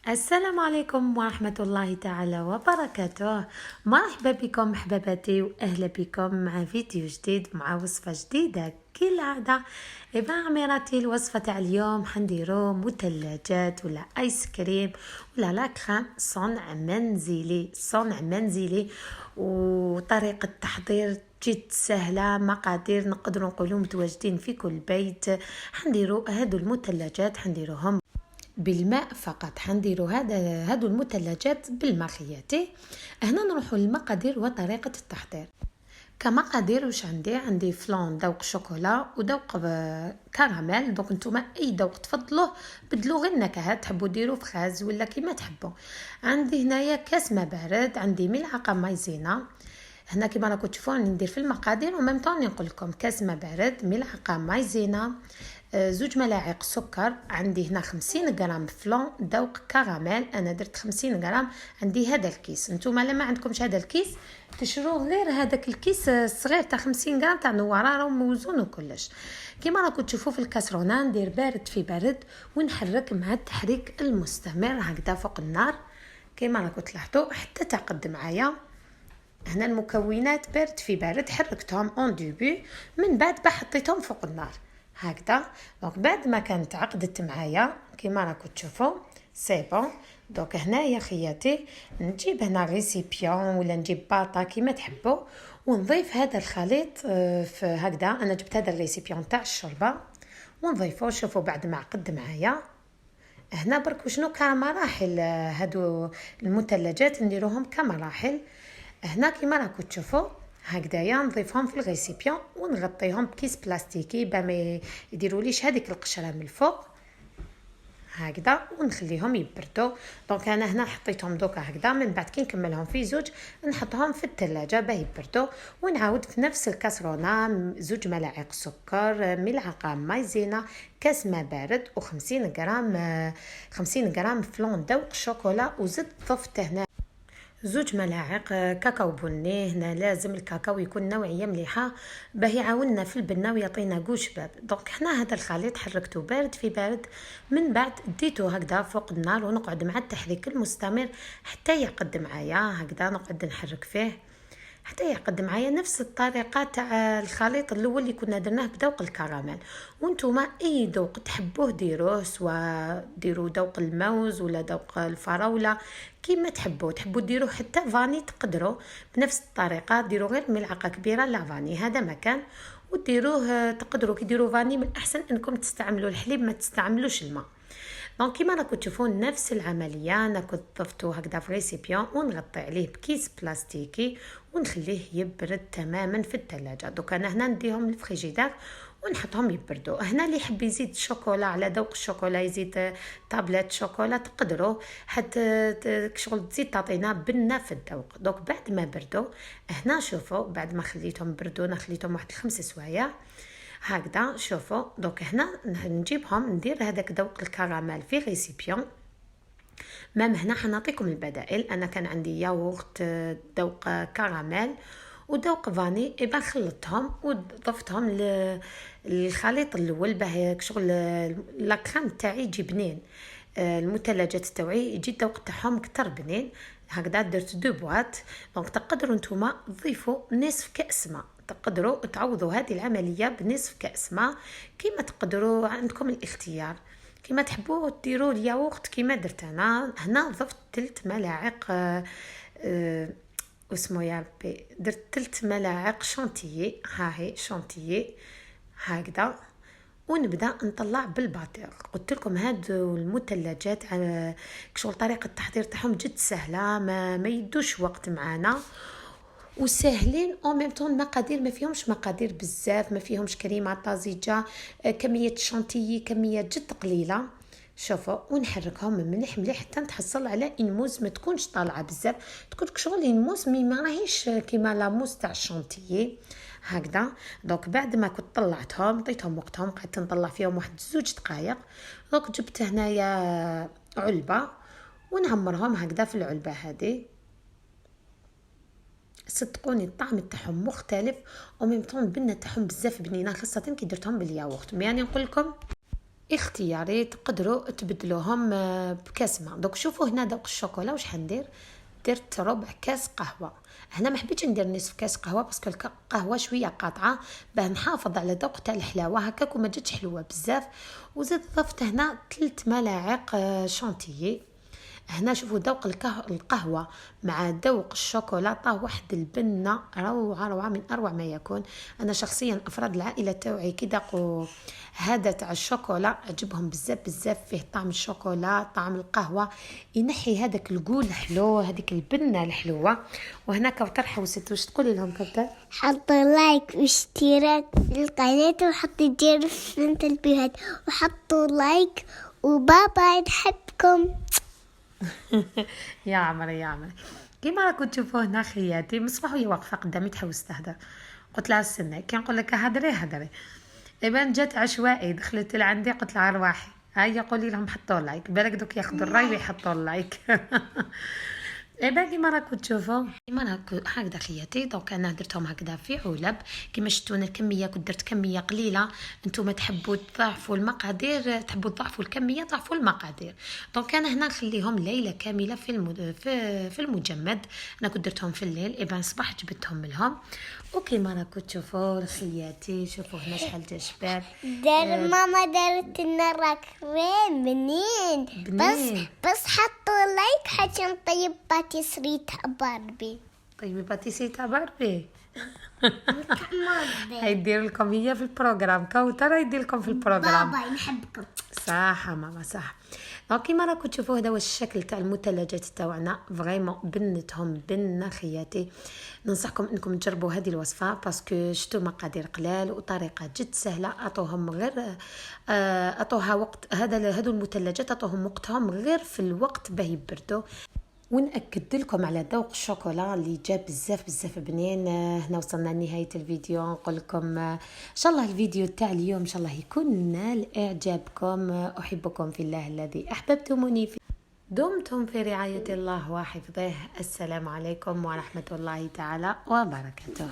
السلام عليكم ورحمة الله تعالى وبركاته. مرحبا بكم حباباتي وأهلا بكم مع فيديو جديد مع وصفة جديدة كالعادة. إبا عميراتي الوصفة تاع اليوم حنديرو مثلجات ولا آيس كريم ولا لاكريم صنع منزلي وطريقة التحضير جد سهلة. مقادير نقدروا نقولوا متواجدين في كل بيت. حنديرو هادو المثلجات حنديروهم بالماء فقط. حنديروا هادو المثلجات بالماء خياتي. هنا نروحوا للمقادير وطريقه التحضير. كمقادير واش عندي فلان ذوق شوكولا وذوق كراميل. دونك نتوما اي ذوق تفضلوه بدلوا غير النكهات، تحبوا ديروا فخاز ولا كيما تحبوا. عندي هنايا كاس ما بارد، عندي ملعقه مايزينا. هنا كيما راكم تشوفون ندير في المقادير وميم طون نقول لكم كاس ما بارد، ملعقه مايزينا، زوج ملاعق سكر. عندي هنا 50 غرام فلان ذوق كراميل، انا درت 50 غرام. عندي هذا الكيس، نتوما لما عندكمش هذا الكيس تشروه غير هذاك الكيس الصغير تاع 50 غرام تاع نواره راه موزون وكلش. كيما راكم تشوفوا في الكاسرونه ندير بارد في بارد ونحرك مع التحريك المستمر هكذا فوق النار كيما راكم تلاحظوا حتى تعقد معايا. هنا المكونات بارد في بارد حركتهم اون ديبي، من بعد حطيتهم فوق النار هكذا. دونك بعد ما كانت عقدت معايا كيما راكم تشوفوا سي بون. دونك هنايا خياتي نجيب هنا ريسيبيون ولا نجيب باطا كيما تحبوا ونضيف هذا الخليط في هكذا. انا جبت هذا الريسيبيون تاع الشوربه ونضيفه. شوفوا بعد ما عقد معايا هنا برك شنو كمراحل هادو المثلجات نديروهم كمراحل. هنا كيما راكم تشوفوا هكذايا نضيفهم في الغيسيبيون ونغطيهم بكيس بلاستيكي ما يديروليش هذيك القشره من الفوق هكذا ونخليهم يبردوا. دونك انا هنا حطيتهم دوكا هكذا، من بعد كي نكملهم في زوج نحطهم في الثلاجه باه يبردوا. ونعاود في نفس الكاسرونه زوج ملاعق سكر، ملعقه مايزينا، كاس ماء بارد و50 غرام 50 غرام فلون ذوق شوكولا. وزدت ضفت هنا زوج ملاعق كاكاو بني. هنا لازم الكاكاو يكون نوعيه مليحه باه يعاوننا في البنه ويعطينا قوش شباب. دونك حنا هذا الخليط حركته بارد في بارد، من بعد ديته هكذا فوق النار ونقعد مع التحريك المستمر حتى يقد معايا هكذا. نقعد نحرك فيه حتى يقد معايا نفس الطريقه تاع الخليط الاول اللي كنا درناه بذوق الكراميل. وانتم اي ذوق تحبوه ديروه، سواء ديروا ذوق الموز ولا ذوق الفراوله كيما تحبوا ديروا حتى فاني تقدروا بنفس الطريقه. ديروا غير ملعقه كبيره لا فاني هذا مكان وديروه. تقدروا كي ديروا فاني من احسن انكم تستعملوا الحليب ما تستعملوش الماء. دونك كيما راكم تشوفون نفس العمليه. انا كنت ضفتو هكذا في ريسيبيون ونغطي عليه بكيس بلاستيكي ونخليه يبرد تماما في الثلاجه. دوك انا هنا نديهم للفريجيدار ونحطهم يبردوا. هنا اللي يحب يزيد شوكولا على ذوق الشوكولا يزيد طابلات شوكولا تقدروا حتى شغل تزيد تعطينا بنه في الذوق. دوك بعد ما بردوا هنا شوفوا بعد ما خليتهم بردوا انا خليتهم واحد 5 سوايع هكذا. شوفوا دوك هنا نجيبهم ندير هذاك ذوق الكراميل في ريسيبيون. مام هنا حنعطيكم البدائل. انا كان عندي ياغورت ذوق كراميل وذوق فاني، ابا خلطتهم وضفتهم للخليط الاول باه شغل لاكريم تاعي يجي بنين. المثلجات تاعي يجي الذوق تاعهم اكثر بنين هكذا. درت 2 بواط. دونك تقدروا نتوما تضيفوا نصف كاس ماء، تقدروا تعوضوا هذه العمليه بنصف كاس ماء كيما تقدروا، عندكم الاختيار كيما تحبوا ديروا الياغورت كيما درت انا. هنا ضفت 3 ملاعق اسمو يا ربي درت 3 ملاعق شانتيي. ها هي شانتيي هكذا. ونبدا نطلع بالباطير. قلت لكم هادو المثلجات شغل طريقه التحضير تاعهم جد سهله، ما يدوش وقت معانا وسهلين او ميم طون. مقادير ما فيهمش مقادير بزاف، ما فيهمش كريمه طازجه، كميه شانتيي كميه جد قليله. شوفوا ونحركهم مليح مليح حتى نتحصل على انموز ما تكونش طالعه بزاف، تكون شغل انموز مي ما راهيش كيما لا موس تاع الشانتيي هكذا. دونك بعد ما كنت طلعتهم عطيتهم وقتهم قعدت نطلع فيهم واحد 2 دقائق. دونك جبت هنايا علبه ونعمرهم هكذا في العلبه هذه. صدقوني الطعم تاعهم مختلف وميم طون البنه تاعهم بزاف بنينه، خاصه كي درتهم بالياغورت. يعني نقول لكم اختياري، تقدروا تبدلوهم بكاس ماء. دوك شوفوا هنا ذوق الشوكولا واش حندير، درت ربع كاس قهوه. هنا ما حبيتش ندير نصف كاس قهوه باسكو القهوه شويه قاطعه، باه نحافظ على ذوق تاع الحلاوه هكاك وما جاتش حلوه بزاف. وزيد ضفت هنا 3 ملاعق شانتيي. هنا شوفوا ذوق القهوة مع ذوق الشوكولاتة، واحد البنة روعة روعة من أروع ما يكون. أنا شخصيا أفراد العائلة تاوعي كي ذاقوا هذا تاع الشوكولا عجبهم بزاف بزاف، فيه طعم الشوكولا طعم القهوة، ينحي هذاك القول الحلو هذيك البنة الحلوة. وهنا كوثر حوست واش تقولي لهم كوثر؟ حطوا لايك واشتراك في القناة وحطوا جرس في التنبيهات وحطوا لايك وبابا نحبكم. يا عمري يا عمري، كيما راكم تشوفوا هنا خياتي من الصباح وهي واقفه قدامي تحوس تهدر. قلت لها استنى كي نقول لك هدري هدري. ايبان جات عشوائي دخلت لعندي قلت لها ارواحي هيا قولي لهم حطوا لايك، بالك دوك ياخذوا الراي ويحطوا اللايك. ايبان كيما راكم تشوفوا كيما راكم هكذا خياتي. دونك انا درتهم هكذا في علب كيما شفتونا الكميه، كنت درت كميه قليله، نتوما تحبوا تضاعفوا المقادير تحبوا تضاعفوا الكميه ضاعفوا المقادير. دونك انا هنا نخليهم ليله كامله في المجمد. انا كنت درتهم في الليل، ايبان صباح جبتهم لهم. وكيما راكم تشوفوا خياتي شوفوا هنا شحال تا شباب. دار ماما دارت لنا راكريم بنين بس حطوا لايك حتى نطيب باتيسري تاع باربي. طيب باتيسي تاع باربي. هيدير لكم هي في البروغرام، كوثر هيدير لكم في البروغرام. بابا نحبكم. صح ماما صح. دونك كيما راكم تشوفوا هذا هو الشكل تاع المثلجات تاعنا، فريمون بنتهم بنه خياتي. ننصحكم انكم تجربوا هذه الوصفه باسكو شتو مقادير قلال وطريقه جد سهله. اعطوهم غير اعطوها وقت، هادو المثلجات اعطوهم وقتهم غير في الوقت باه يبردوا. ونأكد لكم على ذوق الشوكولا اللي جاب بزاف بزاف بنين. هنا وصلنا لنهاية الفيديو، نقول لكم ان شاء الله الفيديو تاع اليوم ان شاء الله يكون نال اعجابكم. احبكم في الله الذي احببتموني فيه. دمتم في رعاية الله وحفظه. السلام عليكم ورحمة الله تعالى وبركاته.